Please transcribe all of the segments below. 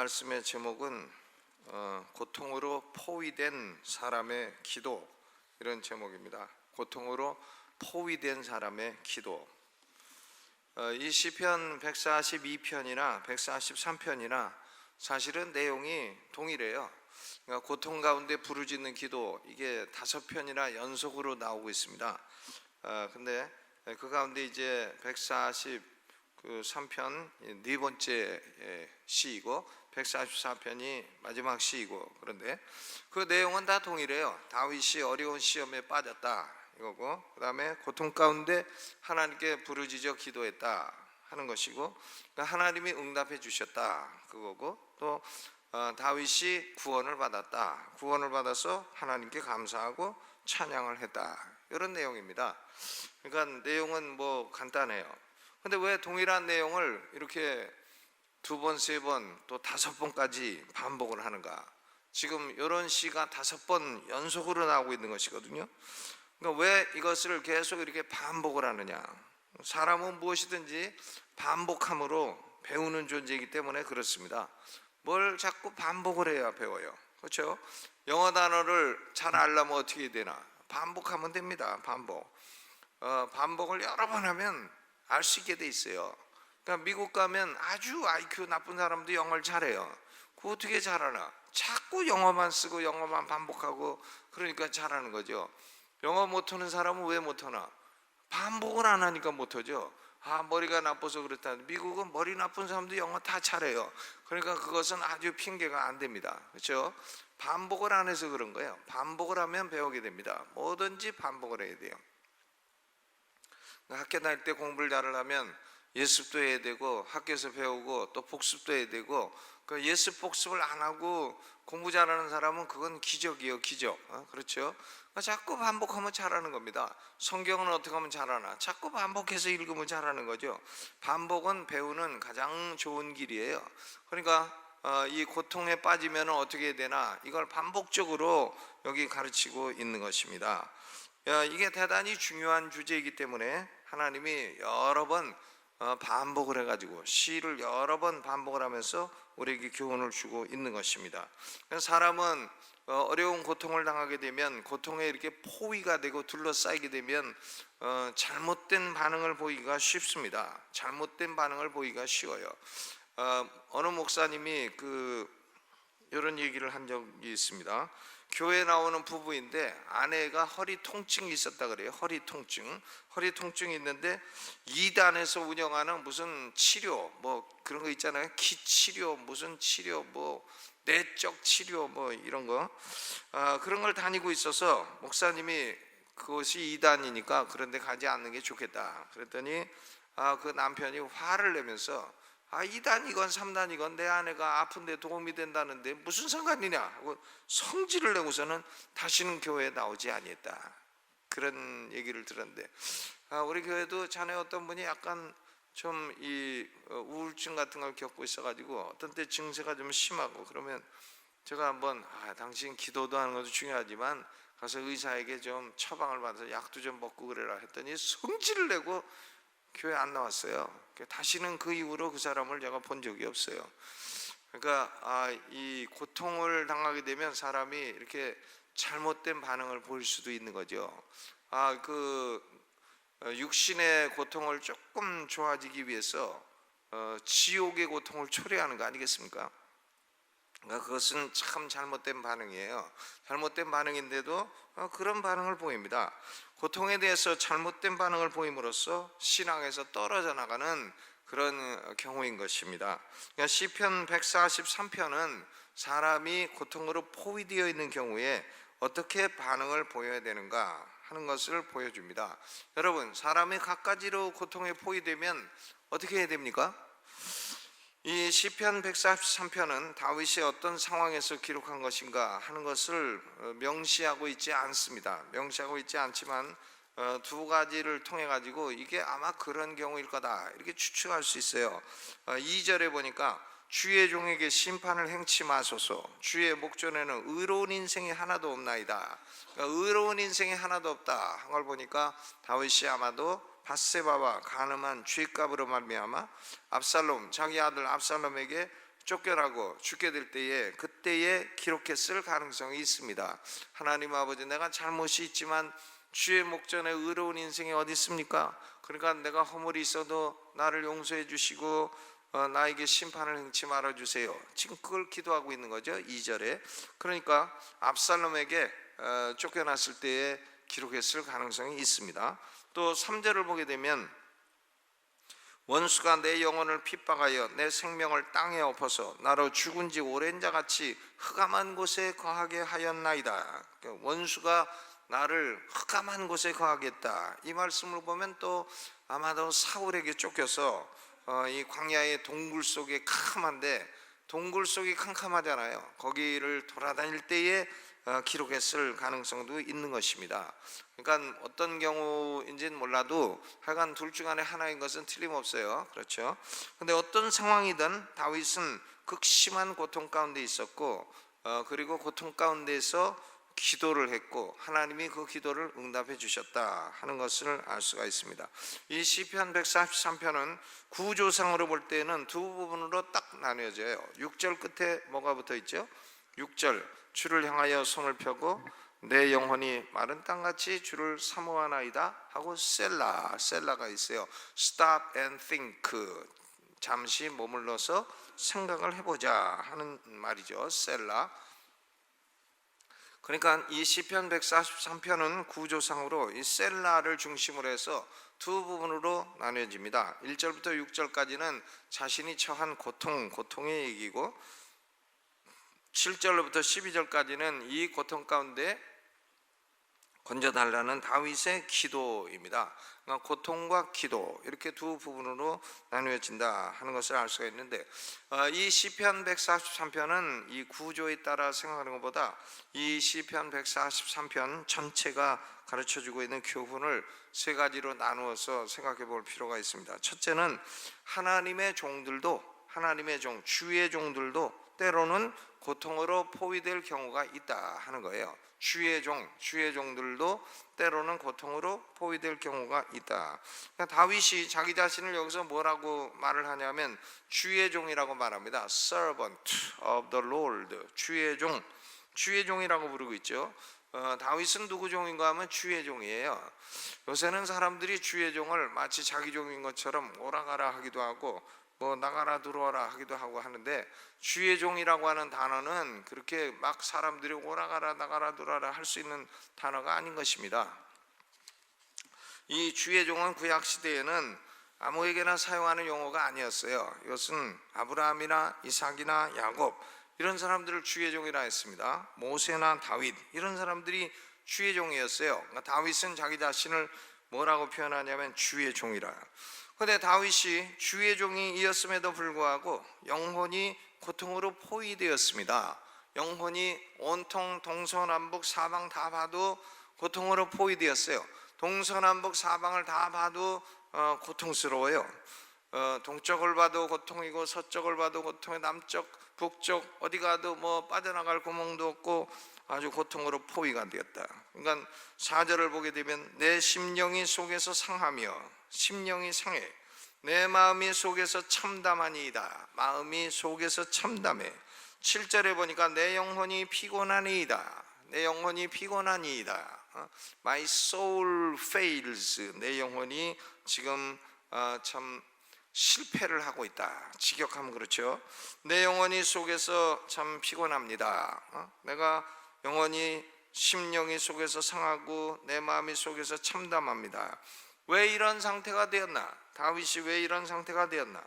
말씀의 제목은 고통으로 포위된 사람의 기도, 이런 제목입니다. 고통으로 포위된 사람의 기도. 이 시편 142편이나 143편이나 사실은 내용이 동일해요. 그러니까 고통 가운데 부르짖는 기도, 이게 5편이나 연속으로 나오고 있습니다. 근데 그 가운데 이제 143편 네 번째 시이고 144편이 마지막 시이고, 그런데 그 내용은 다 동일해요. 다윗이 어려운 시험에 빠졌다 이거고, 그 다음에 고통 가운데 하나님께 부르짖어 기도했다 하는 것이고, 그러니까 하나님이 응답해 주셨다 그거고, 또 다윗이 구원을 받아서 하나님께 감사하고 찬양을 했다, 이런 내용입니다. 그러니까 내용은 뭐 간단해요. 근데 왜 동일한 내용을 이렇게 2번, 3번, 또 5번까지 반복을 하는가? 지금 이런 시가 5번 연속으로 나오고 있는 것이거든요. 그러니까 왜 이것을 계속 이렇게 반복을 하느냐? 사람은 무엇이든지 반복함으로 배우는 존재이기 때문에 그렇습니다. 뭘 자꾸 반복을 해야 배워요. 그렇죠? 영어 단어를 잘 알려면 어떻게 해야 되나? 반복하면 됩니다. 반복을 여러 번 하면 알 수 있게 돼 있어요. 그러니까 미국 가면 아주 IQ 나쁜 사람도 영어를 잘해요. 그거 어떻게 잘하나? 자꾸 영어만 쓰고 영어만 반복하고, 그러니까 잘하는 거죠. 영어 못하는 사람은 왜 못하나? 반복을 안 하니까 못하죠. 머리가 나빠서 그렇다. 미국은 머리 나쁜 사람도 영어 다 잘해요. 그러니까 그것은 아주 핑계가 안 됩니다. 그렇죠? 반복을 안 해서 그런 거예요. 반복을 하면 배우게 됩니다. 뭐든지 반복을 해야 돼요. 학교 다닐 때 공부를 잘하려면 예습도 해야 되고, 학교에서 배우고 또 복습도 해야 되고, 그 예습 복습을 안 하고 공부 잘하는 사람은 그건 기적이에요. 기적. 그렇죠? 자꾸 반복하면 잘하는 겁니다. 성경은 어떻게 하면 잘하나? 자꾸 반복해서 읽으면 잘하는 거죠. 반복은 배우는 가장 좋은 길이에요. 그러니까 이 고통에 빠지면 어떻게 해야 되나? 이걸 반복적으로 여기 가르치고 있는 것입니다. 이게 대단히 중요한 주제이기 때문에 하나님이 여러 번 반복을 해가지고, 시를 여러 번 반복을 하면서 우리에게 교훈을 주고 있는 것입니다. 사람은 어려운 고통을 당하게 되면, 고통에 이렇게 포위가 되고 둘러싸이게 되면 잘못된 반응을 보이기가 쉽습니다. 잘못된 반응을 보이기가 쉬워요. 어느 목사님이 이런 얘기를 한 적이 있습니다. 교회 나오는 부부인데 아내가 허리 통증이 있었다 그래요. 허리 통증이 있는데 이단에서 운영하는 무슨 치료, 뭐 그런 거 있잖아요. 기치료, 무슨 치료, 뭐 내적 치료, 뭐 이런 거, 그런 걸 다니고 있어서 목사님이 그것이 이단이니까 그런 데 가지 않는 게 좋겠다 그랬더니 그 남편이 화를 내면서 2단이건 3단이건 내 아내가 아픈데 도움이 된다는데 무슨 상관이냐 하고 성질을 내고서는 다시는 교회에 나오지 아니했다, 그런 얘기를 들었는데, 우리 교회도 자네 어떤 분이 약간 좀 이 우울증 같은 걸 겪고 있어가지고 어떤 때 증세가 좀 심하고, 그러면 제가 한번 당신 기도도 하는 것도 중요하지만 가서 의사에게 좀 처방을 받아서 약도 좀 먹고 그래라 했더니 성질을 내고 교회 안 나왔어요. 다시는 그 이후로 그 사람을 제가 본 적이 없어요. 그러니까 이 고통을 당하게 되면 사람이 이렇게 잘못된 반응을 보일 수도 있는 거죠. 육신의 고통을 조금 좋아지기 위해서 지옥의 고통을 초래하는 거 아니겠습니까? 그러니까 그것은 참 잘못된 반응이에요. 잘못된 반응인데도 그런 반응을 보입니다. 고통에 대해서 잘못된 반응을 보임으로써 신앙에서 떨어져 나가는 그런 경우인 것입니다. 그러니까 시편 143편은 사람이 고통으로 포위되어 있는 경우에 어떻게 반응을 보여야 되는가 하는 것을 보여줍니다. 여러분, 사람이 갖가지로 고통에 포위되면 어떻게 해야 됩니까? 이 시편 143편은 다윗이 어떤 상황에서 기록한 것인가 하는 것을 명시하고 있지 않습니다. 명시하고 있지 않지만 2가지를 통해 가지고 이게 아마 그런 경우일 거다 이렇게 추측할 수 있어요. 2절에 보니까 주의 종에게 심판을 행치 마소서, 주의 목전에는 의로운 인생이 하나도 없나이다. 그러니까 의로운 인생이 하나도 없다 한 걸 보니까 다윗이 아마도 밧세바와 간음한 죄값으로 말미암아 자기 아들 압살롬에게 쫓겨나고 죽게 될 때에 그때에 기록했을 가능성이 있습니다. 하나님 아버지, 내가 잘못이 있지만 주의 목전에 의로운 인생이 어디 있습니까? 그러니까 내가 허물이 있어도 나를 용서해 주시고 나에게 심판을 행치 말아 주세요. 지금 그걸 기도하고 있는 거죠. 2절에. 그러니까 압살롬에게 쫓겨났을 때에 기록했을 가능성이 있습니다. 또 3절을 보게 되면 원수가 내 영혼을 핍박하여 내 생명을 땅에 엎어서 나로 죽은 지 오랜 자같이 흑암한 곳에 거하게 하였나이다. 원수가 나를 흑암한 곳에 거하겠다. 이 말씀을 보면 또 아마도 사울에게 쫓겨서 이 광야의 동굴 속에 캄캄한데, 동굴 속이 캄캄하잖아요. 거기를 돌아다닐 때에 기록했을 가능성도 있는 것입니다. 그러니까 어떤 경우인지는 몰라도 하여간 둘 중 안에 하나인 것은 틀림없어요. 그렇죠? 근데 어떤 상황이든 다윗은 극심한 고통 가운데 있었고 그리고 고통 가운데서 기도를 했고 하나님이 그 기도를 응답해 주셨다 하는 것을 알 수가 있습니다. 이 시편 143편은 구조상으로 볼 때는 두 부분으로 딱 나뉘어져요. 6절 끝에 뭐가 붙어 있죠? 6절, 주를 향하여 손을 펴고 내 영혼이 마른 땅같이 주를 사모하나이다 하고 셀라가 있어요. Stop and think, 잠시 머물러서 생각을 해보자 하는 말이죠. 셀라. 그러니까 이 시편 143편은 구조상으로 이 셀라를 중심으로 해서 두 부분으로 나뉘어집니다. 1절부터 6절까지는 자신이 처한 고통의 얘기고, 7절로부터 12절까지는 이 고통 가운데 건져달라는 다윗의 기도입니다. 그러니까 고통과 기도, 이렇게 두 부분으로 나누어진다 하는 것을 알 수가 있는데, 이 시편 143편은 이 구조에 따라 생각하는 것보다 이 시편 143편 전체가 가르쳐주고 있는 교훈을 세 가지로 나누어서 생각해 볼 필요가 있습니다. 첫째는 하나님의 주의 종들도 때로는 고통으로 포위될 경우가 있다 하는 거예요. 주의 종들도 때로는 고통으로 포위될 경우가 있다. 그러니까 다윗이 자기 자신을 여기서 뭐라고 말을 하냐면 주의 종이라고 말합니다. Servant of the Lord, 주의 종이라고 부르고 있죠. 다윗은 누구 종인가 하면 주의 종이에요. 요새는 사람들이 주의 종을 마치 자기 종인 것처럼 오라가라 하기도 하고 뭐 나가라 들어와라 하기도 하고 하는데, 주의 종이라고 하는 단어는 그렇게 막 사람들이 오라가라 나가라 들어와라 할 수 있는 단어가 아닌 것입니다. 이 주의 종은 구약 시대에는 아무에게나 사용하는 용어가 아니었어요. 이것은 아브라함이나 이삭이나 야곱, 이런 사람들을 주의 종이라 했습니다. 모세나 다윗, 이런 사람들이 주의 종이었어요. 그러니까 다윗은 자기 자신을 뭐라고 표현하냐면 주의 종이라. 그런데 다윗이 주의 종이었음에도 불구하고 영혼이 고통으로 포위되었습니다. 영혼이 온통 동서남북 사방 다 봐도 고통으로 포위되었어요. 동서남북 사방을 다 봐도 고통스러워요. 동쪽을 봐도 고통이고 서쪽을 봐도 고통이, 남쪽 북쪽 어디 가도 뭐 빠져나갈 구멍도 없고 아주 고통으로 포위가 되었다. 그러니까 4절을 보게 되면 내 심령이 속에서 상하며, 심령이 상해, 내 마음이 속에서 참담하니이다. 마음이 속에서 참담해. 7절에 보니까 내 영혼이 피곤하니이다. 내 영혼이 피곤하니이다. My soul fails. 내 영혼이 지금 참 실패를 하고 있다. 직역하면 그렇죠. 내 영혼이 속에서 참 피곤합니다. 내가 영혼이, 심령이 속에서 상하고 내 마음이 속에서 참담합니다. 왜 이런 상태가 되었나? 다윗이 왜 이런 상태가 되었나?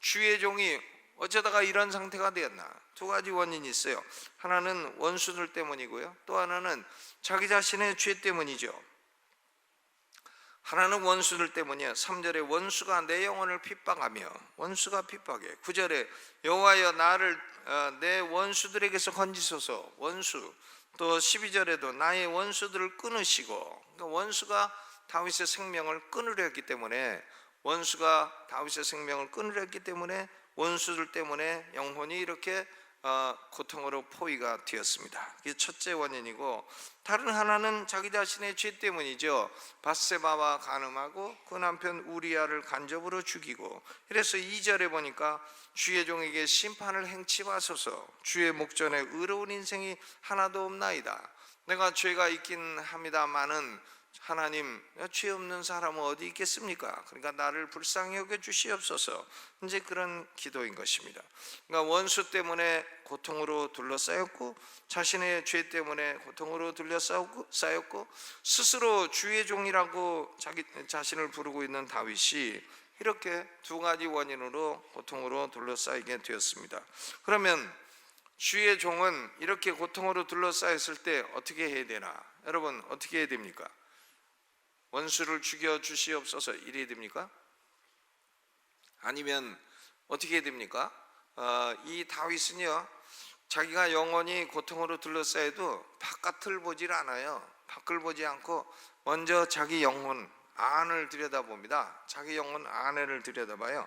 주의 종이 어쩌다가 이런 상태가 되었나? 두 가지 원인이 있어요. 하나는 원수들 때문이고요, 또 하나는 자기 자신의 죄 때문이죠. 하나는 원수들 때문이에요. 3절에 원수가 내 영혼을 핍박하며, 원수가 핍박해. 9절에 여호와여 나를 내 원수들에게서 건지소서, 원수. 또 12절에도 나의 원수들을 끊으시고, 그러니까 원수가 다윗의 생명을 끊으려 했기 때문에, 원수가 다윗의 생명을 끊으려 했기 때문에 원수들 때문에 영혼이 이렇게 고통으로 포위가 되었습니다. 이게 첫째 원인이고, 다른 하나는 자기 자신의 죄 때문이죠. 밧세바와 간음하고 그 남편 우리아를 간접으로 죽이고, 이래서 2절에 보니까 주의 종에게 심판을 행치 마소서, 주의 목전에 의로운 인생이 하나도 없나이다. 내가 죄가 있긴 합니다마는 하나님, 죄 없는 사람은 어디 있겠습니까? 그러니까 나를 불쌍히 여겨 주시옵소서. 이제 그런 기도인 것입니다. 그러니까 원수 때문에 고통으로 둘러싸였고, 자신의 죄 때문에 고통으로 둘러싸였고, 스스로 주의 종이라고 자기 자신을 부르고 있는 다윗이 이렇게 두 가지 원인으로 고통으로 둘러싸이게 되었습니다. 그러면 주의 종은 이렇게 고통으로 둘러싸였을 때 어떻게 해야 되나? 여러분, 어떻게 해야 됩니까? 원수를 죽여 주시옵소서 이래야 됩니까? 아니면 어떻게 해야 됩니까? 이 다윗은요, 자기가 영원히 고통으로 둘러싸여도 바깥을 보질 않아요. 밖을 보지 않고 먼저 자기 영혼 안을 들여다봅니다. 자기 영혼 안을 들여다봐요.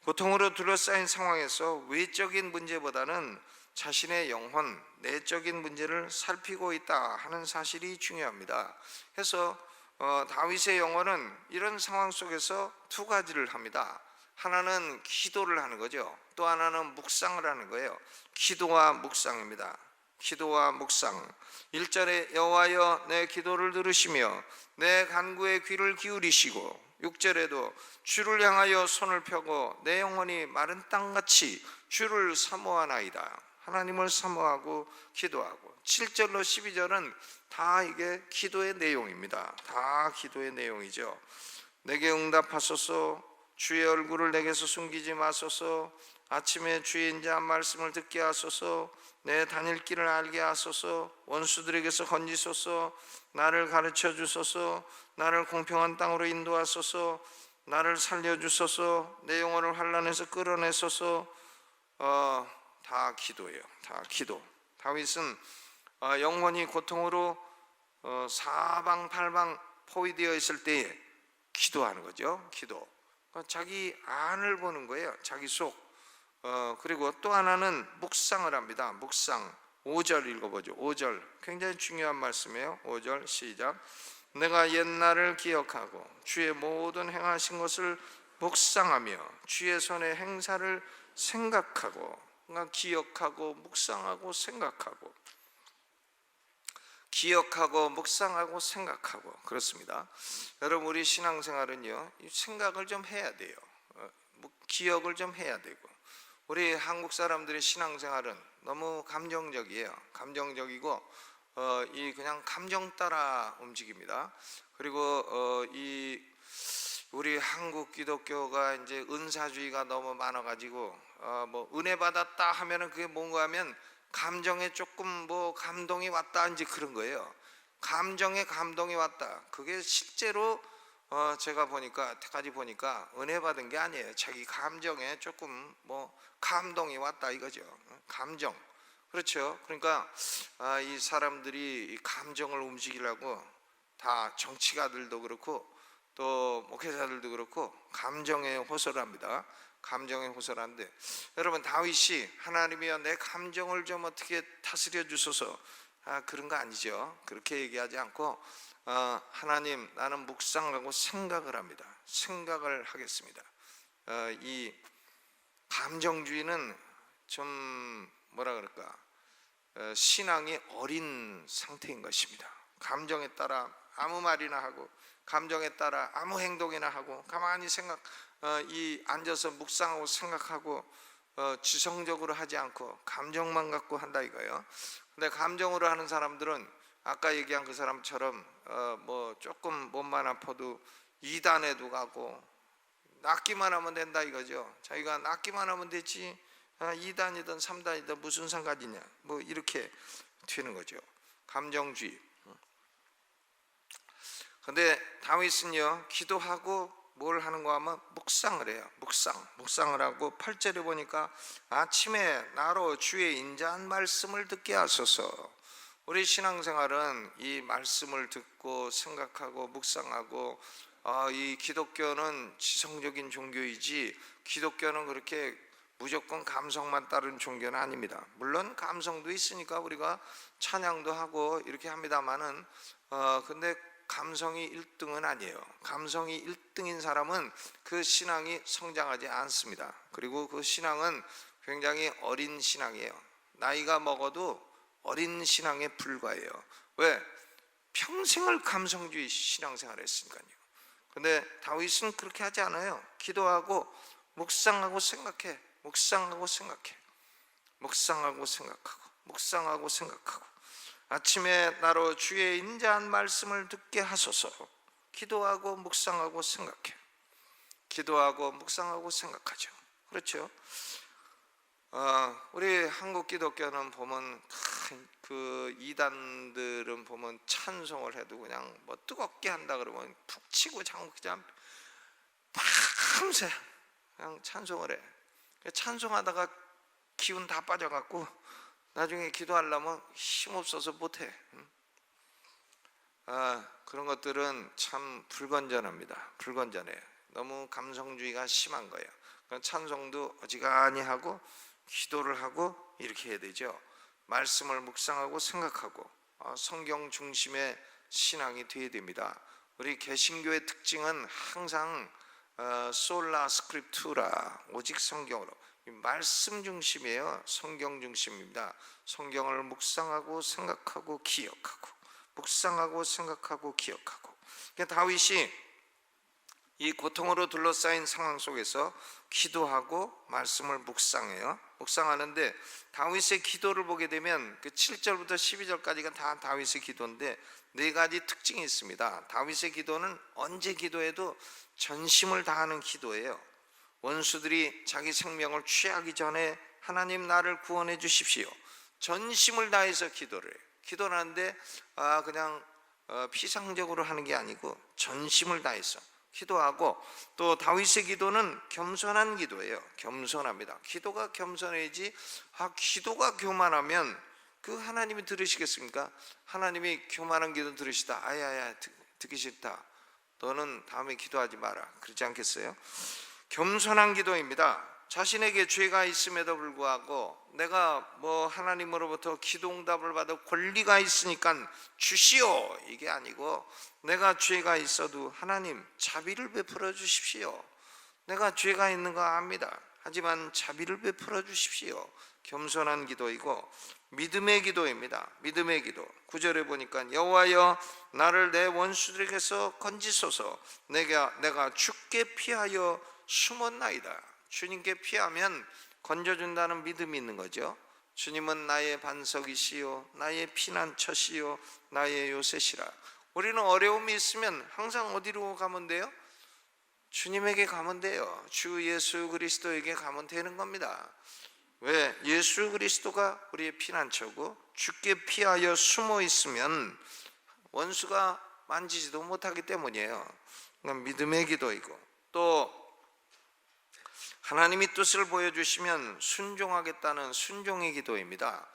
고통으로 둘러싸인 상황에서 외적인 문제보다는 자신의 영혼, 내적인 문제를 살피고 있다 하는 사실이 중요합니다. 그래서 다윗의 영혼은 이런 상황 속에서 두 가지를 합니다. 하나는 기도를 하는 거죠. 또 하나는 묵상을 하는 거예요. 기도와 묵상입니다. 기도와 묵상. 1절에 여호와여 내 기도를 들으시며 내 간구에 귀를 기울이시고, 6절에도 주를 향하여 손을 펴고 내 영혼이 마른 땅같이 주를 사모하나이다. 하나님을 사모하고 기도하고, 7절로 12절은 다 이게 기도의 내용입니다. 다 기도의 내용이죠. 내게 응답하소서, 주의 얼굴을 내게서 숨기지 마소서, 아침에 주의 인자한 말씀을 듣게 하소서, 내 다닐 길을 알게 하소서, 원수들에게서 건지소서, 나를 가르쳐 주소서, 나를 공평한 땅으로 인도하소서, 나를 살려주소서, 내 영혼을 환난에서 끌어내소서. 다 기도예요. 다 기도. 다윗은 영혼이 고통으로 사방팔방 포위되어 있을 때에 기도하는 거죠. 기도. 자기 안을 보는 거예요. 자기 속. 그리고 또 하나는 묵상을 합니다. 묵상. 5절 읽어보죠. 5절 굉장히 중요한 말씀이에요. 5절 시작. 내가 옛날을 기억하고 주의 모든 행하신 것을 묵상하며 주의 손의 행사를 생각하고. 그러니까 기억하고 묵상하고 생각하고, 기억하고 묵상하고 생각하고, 그렇습니다. 여러분, 우리 신앙생활은요, 생각을 좀 해야 돼요. 기억을 좀 해야 되고. 우리 한국 사람들의 신앙생활은 너무 감정적이에요. 감정적이고 이 그냥 감정 따라 움직입니다. 그리고 이 우리 한국 기독교가 이제 은사주의가 너무 많아가지고 뭐 은혜 받았다 하면은 그게 뭔가 하면 감정에 조금 뭐 감동이 왔다 이제 그런 거예요. 감정에 감동이 왔다. 그게 실제로 제가 보니까 때까지 보니까 은혜 받은 게 아니에요. 자기 감정에 조금 뭐 감동이 왔다 이거죠. 감정. 그렇죠. 그러니까 이 사람들이 이 감정을 움직이려고 다 정치가들도 그렇고 또 목회자들도 그렇고 감정에 호소합니다. 감정에 호소하는데, 여러분, 다윗이 하나님이여 내 감정을 좀 어떻게 다스려 주소서, 그런 거 아니죠. 그렇게 얘기하지 않고 하나님, 나는 묵상하고 생각을 합니다. 생각을 하겠습니다. 이 감정주의는 좀 뭐라 그럴까, 신앙이 어린 상태인 것입니다. 감정에 따라 아무 말이나 하고, 감정에 따라 아무 행동이나 하고, 가만히 앉아서 묵상하고 생각하고 지성적으로 하지 않고 감정만 갖고 한다 이거예요. 근데 감정으로 하는 사람들은 아까 얘기한 그 사람처럼 뭐 조금 몸만 아파도 이단에도 가고, 낫기만 하면 된다 이거죠. 자기가 낫기만 하면 되지 2단이든 3단이든 무슨 상관이냐, 뭐 이렇게 되는 거죠. 감정주의. 근데 다윗은요, 기도하고 뭘 하는가 하면 묵상을 해요. 묵상을 하고 8절에 보니까 아침에 나로 주의 인자한 말씀을 듣게 하소서. 우리 신앙생활은 이 말씀을 듣고 생각하고 묵상하고, 이 기독교는 지성적인 종교이지 기독교는 그렇게 무조건 감성만 따른 종교는 아닙니다. 물론 감성도 있으니까 우리가 찬양도 하고 이렇게 합니다만은 근데 감성이 1등은 아니에요. 감성이 1등인 사람은 그 신앙이 성장하지 않습니다. 그리고 그 신앙은 굉장히 어린 신앙이에요. 나이가 먹어도 어린 신앙에 불과해요. 왜? 평생을 감성주의 신앙생활을 했으니까요. 근데 다윗은 그렇게 하지 않아요. 기도하고 묵상하고 생각해. 묵상하고 생각해. 묵상하고 생각하고 묵상하고 생각하고 아침에 나로 주의 인자한 말씀을 듣게 하소서. 기도하고 묵상하고 생각해. 기도하고 묵상하고 생각하죠. 그렇죠? 우리 한국 기독교는 보면 그 이단들은 보면 찬송을 해도 그냥 뭐 뜨겁게 한다 그러면 푹 치고 장구 그냥 밤새 그냥 찬송을 해. 찬송하다가 기운 다 빠져갖고 나중에 기도하려면 힘없어서 못해. 그런 것들은 참 불건전합니다. 불건전해요. 너무 감성주의가 심한 거예요. 찬송도 어지간히 하고 기도를 하고 이렇게 해야 되죠. 말씀을 묵상하고 생각하고 성경 중심의 신앙이 되어야 됩니다. 우리 개신교의 특징은 항상 솔라 스크립투라, 오직 성경으로, 말씀 중심이에요. 성경 중심입니다. 성경을 묵상하고 생각하고 기억하고 묵상하고 생각하고 기억하고. 다윗이 이 고통으로 둘러싸인 상황 속에서 기도하고 말씀을 묵상해요. 묵상하는데 다윗의 기도를 보게 되면 그 7절부터 12절까지가 다 다윗의 기도인데 네 가지 특징이 있습니다. 다윗의 기도는 언제 기도해도 전심을 다하는 기도예요. 원수들이 자기 생명을 취하기 전에 하나님 나를 구원해 주십시오. 전심을 다해서 기도를 해요. 기도를 하는데 그냥 피상적으로 하는 게 아니고 전심을 다해서 기도하고, 또 다윗의 기도는 겸손한 기도예요. 겸손합니다. 기도가 겸손해야지. 기도가 교만하면 그 하나님이 들으시겠습니까? 하나님이 교만한 기도 들으시다. 아야야 듣기 싫다. 너는 다음에 기도하지 마라. 그러지 않겠어요? 겸손한 기도입니다. 자신에게 죄가 있음에도 불구하고 내가 뭐 하나님으로부터 기도응답을 받을 권리가 있으니까 주시오 이게 아니고, 내가 죄가 있어도 하나님 자비를 베풀어 주십시오. 내가 죄가 있는 거 압니다. 하지만 자비를 베풀어 주십시오. 겸손한 기도이고 믿음의 기도입니다. 믿음의 기도. 9절에 보니까 여호와여 나를 내 원수들에게서 건지소서. 내가 주께 피하여 숨었나이다. 주님께 피하면 건져준다는 믿음이 있는 거죠. 주님은 나의 반석이시요 나의 피난처시요 나의 요새시라. 우리는 어려움이 있으면 항상 어디로 가면 돼요? 주님에게 가면 돼요. 주 예수 그리스도에게 가면 되는 겁니다. 왜? 예수 그리스도가 우리의 피난처고 주께 피하여 숨어 있으면 원수가 만지지도 못하기 때문이에요. 그러니까 믿음의 기도이고, 또 하나님이 뜻을 보여주시면 순종하겠다는 순종의 기도입니다.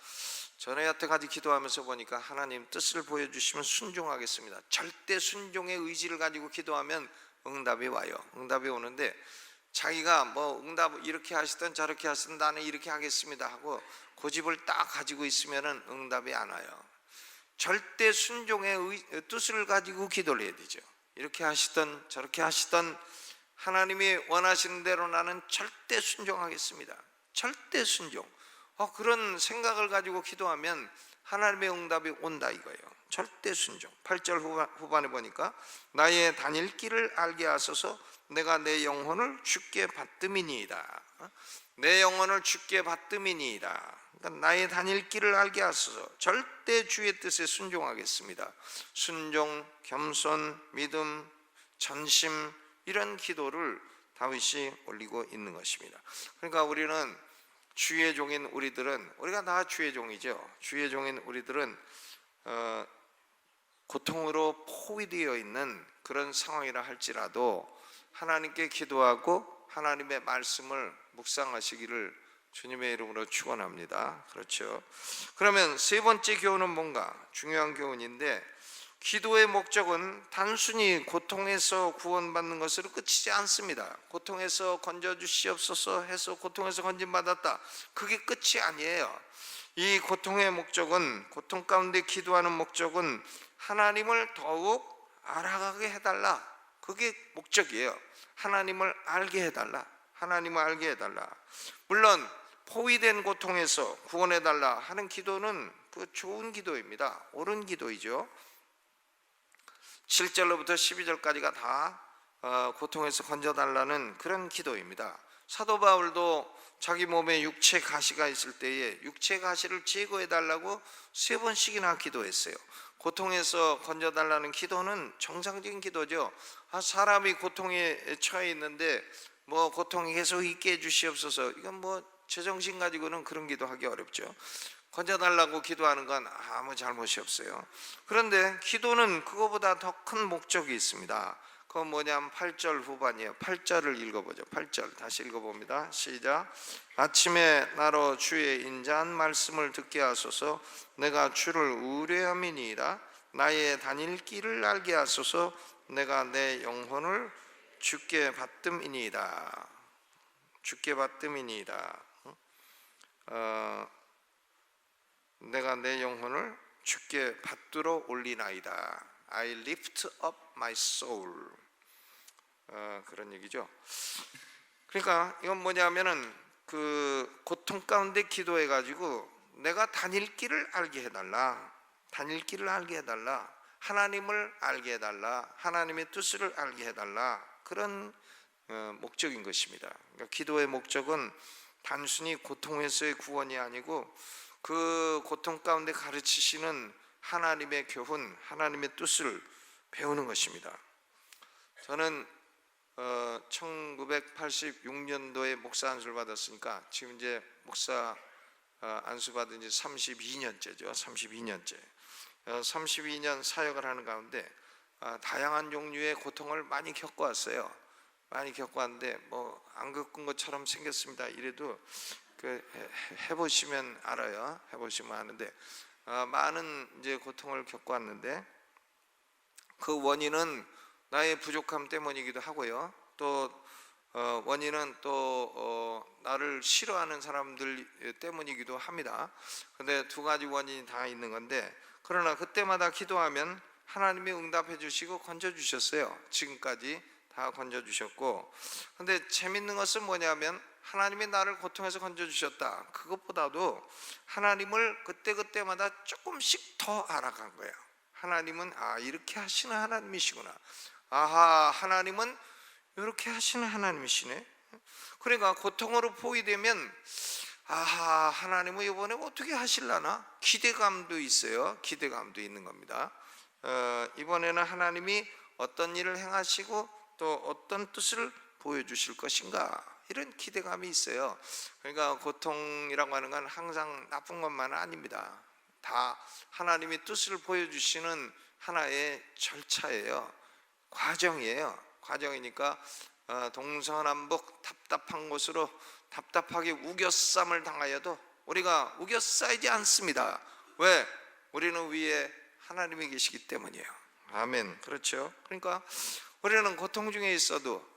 전에 여태까지 기도하면서 보니까 하나님 뜻을 보여주시면 순종하겠습니다. 절대 순종의 의지를 가지고 기도하면 응답이 와요. 응답이 오는데 자기가 뭐 응답 이렇게 하시든 저렇게 하시든 나는 이렇게 하겠습니다 하고 고집을 딱 가지고 있으면 응답이 안 와요. 절대 순종의 뜻을 가지고 기도를 해야 되죠. 이렇게 하시든 저렇게 하시든 하나님이 원하시는 대로 나는 절대 순종하겠습니다. 절대 순종. 그런 생각을 가지고 기도하면 하나님의 응답이 온다 이거예요. 절대 순종. 8절 후반에 보니까 나의 다닐 길을 알게 하소서. 내가 내 영혼을 주께 받음이니이다. 내 영혼을 주께 받음이니이다. 그러니까 나의 다닐 길을 알게 하소서. 절대 주의 뜻에 순종하겠습니다. 순종, 겸손, 믿음, 전심, 이런 기도를 다윗이 올리고 있는 것입니다. 그러니까 우리는 주의 종인 우리들은, 우리가 다 주의 종이죠. 주의 종인 우리들은 고통으로 포위되어 있는 그런 상황이라 할지라도 하나님께 기도하고 하나님의 말씀을 묵상하시기를 주님의 이름으로 축원합니다. 그렇죠. 그러면 세 번째 교훈은 뭔가? 중요한 교훈인데 기도의 목적은 단순히 고통에서 구원받는 것으로 끝이지 않습니다. 고통에서 건져주시옵소서 해서 고통에서 건진받았다, 그게 끝이 아니에요. 이 고통의 목적은, 고통 가운데 기도하는 목적은 하나님을 더욱 알아가게 해달라, 그게 목적이에요. 하나님을 알게 해달라, 하나님을 알게 해달라. 물론 포위된 고통에서 구원해달라 하는 기도는 그 좋은 기도입니다. 옳은 기도이죠. 7절로부터 12절까지가 다 고통에서 건져달라는 그런 기도입니다. 사도 바울도 자기 몸에 육체 가시가 있을 때에 육체 가시를 제거해달라고 3번씩이나 기도했어요. 고통에서 건져달라는 기도는 정상적인 기도죠. 사람이 고통에 처해 있는데 뭐 고통이 계속 있게 해주시옵소서, 이건 뭐 제정신 가지고는 그런 기도하기 어렵죠. 건져달라고 기도하는 건 아무 잘못이 없어요. 그런데 기도는 그거보다 더 큰 목적이 있습니다. 그건 뭐냐면 8절 후반이에요. 8절을 읽어보죠. 8절 다시 읽어봅니다. 시작. 아침에 나로 주의 인자한 말씀을 듣게 하소서. 내가 주를 우려함이니이다. 나의 다닐 길을 알게 하소서. 내가 내 영혼을 주께 받듦이니이다. 주께 받듦이니이다. 내가 내 영혼을 주께 받들어 올리나이다. I lift up my soul. 그런 얘기죠. 그러니까 이건 뭐냐면은 그 고통 가운데 기도해 가지고 내가 다닐 길을 알게 해달라, 다닐 길을 알게 해달라, 하나님을 알게 해달라, 하나님의 뜻을 알게 해달라, 그런 목적인 것입니다. 그러니까 기도의 목적은 단순히 고통에서의 구원이 아니고 그 고통 가운데 가르치시는 하나님의 교훈, 하나님의 뜻을 배우는 것입니다. 저는 1986년도에 목사 안수를 받았으니까 지금 이제 목사 안수 받은 지 32년째죠. 32년 사역을 하는 가운데 다양한 종류의 고통을 많이 겪어왔어요. 많이 겪어왔는데 뭐 안 겪은 것처럼 생겼습니다. 이래도 해보시면 알아요. 해보시면 아는데 많은 이제 고통을 겪어왔는데 그 원인은 나의 부족함 때문이기도 하고요. 또 원인은 또 나를 싫어하는 사람들 때문이기도 합니다. 근데 두 가지 원인이 다 있는 건데, 그러나 그때마다 기도하면 하나님이 응답해 주시고 건져 주셨어요. 지금까지 다 건져 주셨고, 근데 재밌는 것은 뭐냐면 하나님이 나를 고통에서 건져 주셨다, 그것보다도 하나님을 그때그때마다 조금씩 더 알아간 거예요. 하나님은 이렇게 하시는 하나님이시구나, 하나님은 이렇게 하시는 하나님이시네. 그러니까 고통으로 포위되면 하나님은 이번에 어떻게 하실라나 기대감도 있어요. 기대감도 있는 겁니다. 이번에는 하나님이 어떤 일을 행하시고 또 어떤 뜻을 보여주실 것인가, 이런 기대감이 있어요. 그러니까 고통이라고 하는 건 항상 나쁜 것만은 아닙니다. 다 하나님의 뜻을 보여주시는 하나의 절차예요. 과정이에요. 과정이니까 동서남북 답답한 곳으로 답답하게 우겨쌈을 당하여도 우리가 우겨싸이지 않습니다. 왜? 우리는 위에 하나님이 계시기 때문이에요. 아멘. 그렇죠. 그러니까 우리는 고통 중에 있어도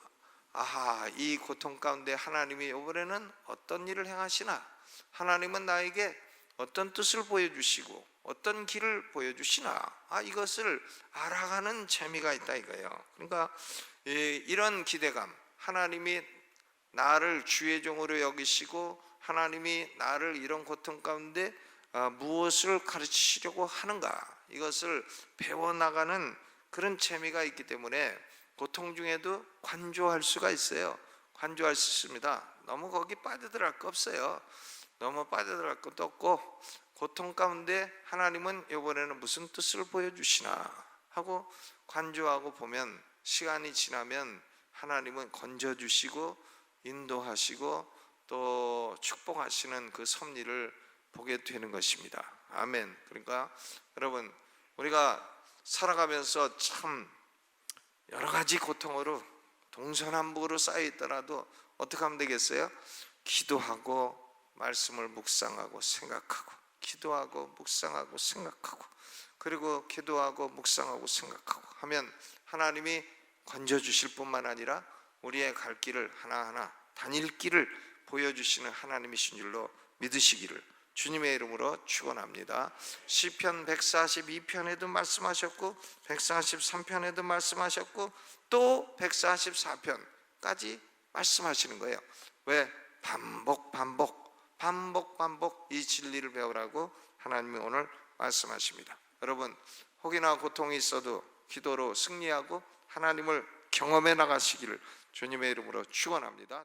이 고통 가운데 하나님이 이번에는 어떤 일을 행하시나, 하나님은 나에게 어떤 뜻을 보여주시고 어떤 길을 보여주시나, 이것을 알아가는 재미가 있다 이거예요. 그러니까 이런 기대감, 하나님이 나를 주의 종으로 여기시고 하나님이 나를 이런 고통 가운데 무엇을 가르치시려고 하는가, 이것을 배워나가는 그런 재미가 있기 때문에 고통 중에도 관조할 수가 있어요. 관조할 수 있습니다. 너무 거기 빠져들어갈 거 없어요. 너무 빠져들어갈 것도 없고, 고통 가운데 하나님은 이번에는 무슨 뜻을 보여주시나 하고 관조하고 보면, 시간이 지나면 하나님은 건져주시고 인도하시고 또 축복하시는 그 섭리를 보게 되는 것입니다. 아멘. 그러니까 여러분, 우리가 살아가면서 참 여러 가지 고통으로 동서남북으로 쌓여 있더라도 어떻게 하면 되겠어요? 기도하고 말씀을 묵상하고 생각하고 기도하고 묵상하고 생각하고, 그리고 기도하고 묵상하고 생각하고 하면 하나님이 건져주실 뿐만 아니라 우리의 갈 길을 하나하나 단일길을 보여주시는 하나님이신 줄로 믿으시기를 주님의 이름으로 축원합니다. 시편 142편에도 말씀하셨고 143편에도 말씀하셨고 또 144편까지 말씀하시는 거예요. 왜? 반복 이 진리를 배우라고 하나님이 오늘 말씀하십니다. 여러분, 혹이나 고통이 있어도 기도로 승리하고 하나님을 경험해 나가시기를 주님의 이름으로 축원합니다.